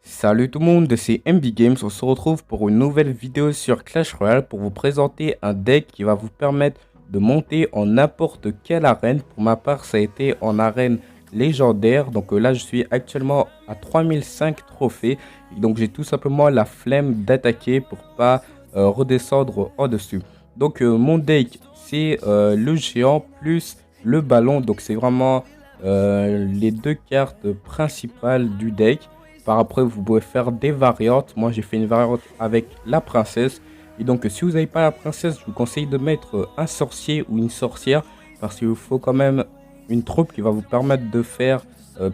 Salut tout le monde, c'est MB Games. On se retrouve pour une nouvelle vidéo sur Clash Royale pour vous présenter un deck qui va vous permettre de monter en n'importe quelle arène. Pour ma part, ça a été en arène légendaire. Donc là, je suis actuellement à 3005 trophées. Et donc j'ai tout simplement la flemme d'attaquer pour pas redescendre en dessus. Donc mon deck, c'est le géant plus le ballon. Donc c'est vraiment les deux cartes principales du deck. Par après, vous pouvez faire des variantes. Moi, j'ai fait une variante avec la princesse. Et donc, si vous n'avez pas la princesse, je vous conseille de mettre un sorcier ou une sorcière. Parce qu'il vous faut quand même une troupe qui va vous permettre de faire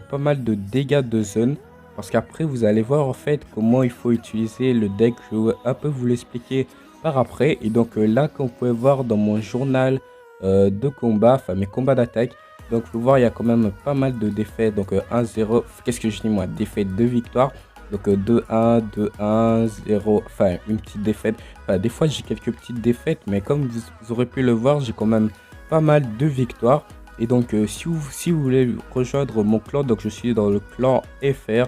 pas mal de dégâts de zone. Parce qu'après, vous allez voir en fait comment il faut utiliser le deck. Je vais un peu vous l'expliquer par après. Et donc là, comme vous pouvez voir dans mon journal de combat, enfin mes combats d'attaque. Donc, vous voir, il y a quand même pas mal de défaites. Donc, 1-0. Qu'est-ce que je dis, moi? Défaite, 2 victoires. Donc, 2-1, 2-1, 0. Enfin, une petite défaite. Enfin, des fois, j'ai quelques petites défaites. Mais comme vous aurez pu le voir, j'ai quand même pas mal de victoires. Et donc, si vous voulez rejoindre mon clan, donc je suis dans le clan FR.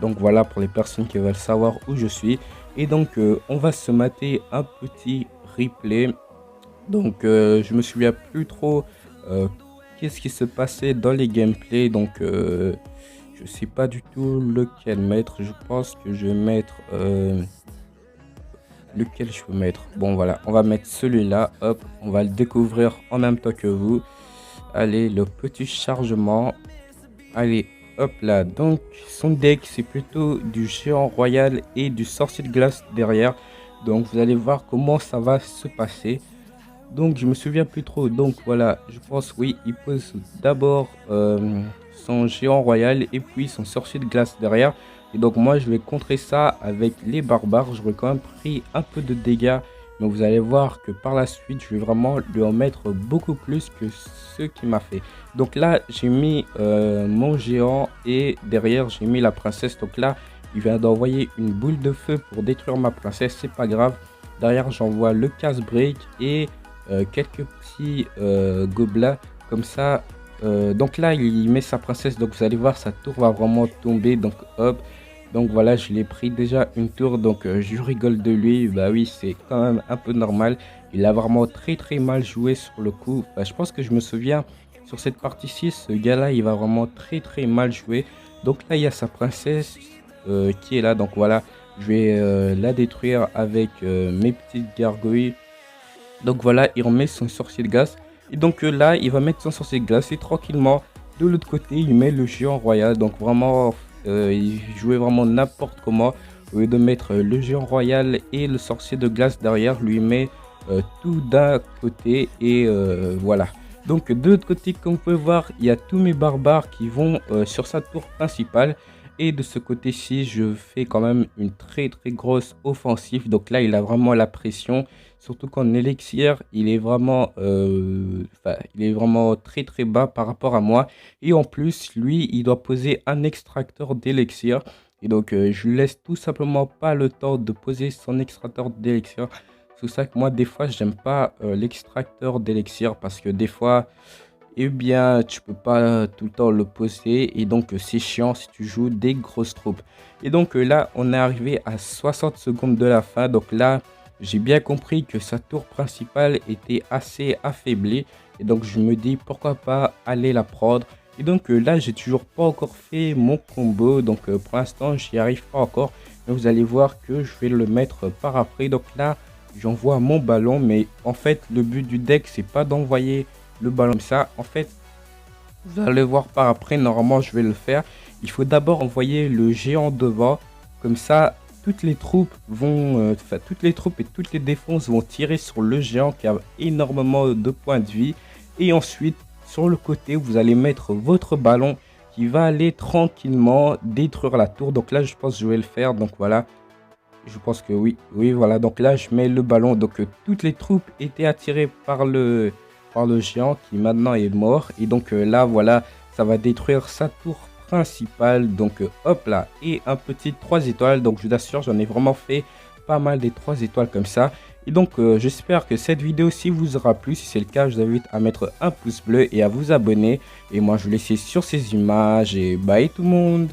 Donc, voilà pour les personnes qui veulent savoir où je suis. Et donc, on va se mater un petit replay. Donc, je me souviens plus trop. Qu'est-ce qui se passait dans les gameplays. Donc je sais pas du tout lequel mettre. Je pense que je vais mettre lequel je peux mettre. Bon voilà, on va mettre celui-là. Hop, on va le découvrir en même temps que vous. Allez, le petit chargement. Allez, hop là. Donc son deck, c'est plutôt du géant royal et du sorcier de glace derrière. Donc vous allez voir comment ça va se passer. Donc je me souviens plus trop. Donc voilà, je pense oui, il pose d'abord son géant royal et puis son sorcier de glace derrière. Et donc moi je vais contrer ça avec les barbares. J'aurais quand même pris un peu de dégâts. Mais vous allez voir que par la suite, je vais vraiment lui en mettre beaucoup plus que ce qu'il m'a fait. Donc là, j'ai mis mon géant et derrière, j'ai mis la princesse. Donc là, il vient d'envoyer une boule de feu pour détruire ma princesse. C'est pas grave. Derrière, j'envoie le casse-break et quelques petits gobelins comme ça. Donc là il met sa princesse, donc vous allez voir sa tour va vraiment tomber. Donc hop, donc voilà, je l'ai pris déjà une tour. Donc je rigole de lui. Bah oui, c'est quand même un peu normal. Il a vraiment très mal joué sur le coup. Bah, je pense que je me souviens sur cette partie-ci, ce gars là il va vraiment très mal jouer. Donc là il y a sa princesse qui est là. Donc voilà, je vais la détruire avec mes petites gargouilles. Donc voilà, il remet son sorcier de glace. Et donc là, il va mettre son sorcier de glace. Et tranquillement, de l'autre côté, il met le géant royal. Donc vraiment, il jouait vraiment n'importe comment. Au lieu de mettre le géant royal et le sorcier de glace derrière, lui met tout d'un côté. Et voilà. Donc de l'autre côté, comme vous pouvez voir, il y a tous mes barbares qui vont sur sa tour principale. Et de ce côté-ci, je fais quand même une très grosse offensive. Donc là, il a vraiment la pression. Surtout qu'en élixir, il est vraiment très bas par rapport à moi. Et en plus, lui, il doit poser un extracteur d'élixir. Et donc, je lui laisse tout simplement pas le temps de poser son extracteur d'élixir. C'est pour ça que moi, des fois, j'aime pas l'extracteur d'élixir. Parce que des fois, eh bien, tu peux pas tout le temps le poser. Et donc, c'est chiant si tu joues des grosses troupes. Et donc, là, on est arrivé à 60 secondes de la fin. Donc là, j'ai bien compris que sa tour principale était assez affaiblie. Et donc, je me dis, pourquoi pas aller la prendre. Et donc, là, j'ai toujours pas encore fait mon combo. Donc, pour l'instant, j'y arrive pas encore. Mais vous allez voir que je vais le mettre par après. Donc là, j'envoie mon ballon. Mais en fait, le but du deck, c'est pas d'envoyer le ballon comme ça. En fait, vous allez voir par après. Normalement, je vais le faire. Il faut d'abord envoyer le géant devant. Comme ça, toutes les troupes vont, toutes les troupes et toutes les défenses vont tirer sur le géant qui a énormément de points de vie. Et ensuite, sur le côté, vous allez mettre votre ballon qui va aller tranquillement détruire la tour. Donc là, je pense que je vais le faire. Donc voilà, je pense que oui, voilà. Donc là, je mets le ballon. Donc toutes les troupes étaient attirées par le géant qui maintenant est mort. Et donc là, voilà, ça va détruire sa tour principale. Donc hop là, et un petit 3 étoiles. Donc je vous assure, j'en ai vraiment fait pas mal des 3 étoiles comme ça. Et donc, j'espère que cette vidéo-ci vous aura plu. Si c'est le cas, je vous invite à mettre un pouce bleu et à vous abonner. Et moi, je vous laisse sur ces images et bye tout le monde.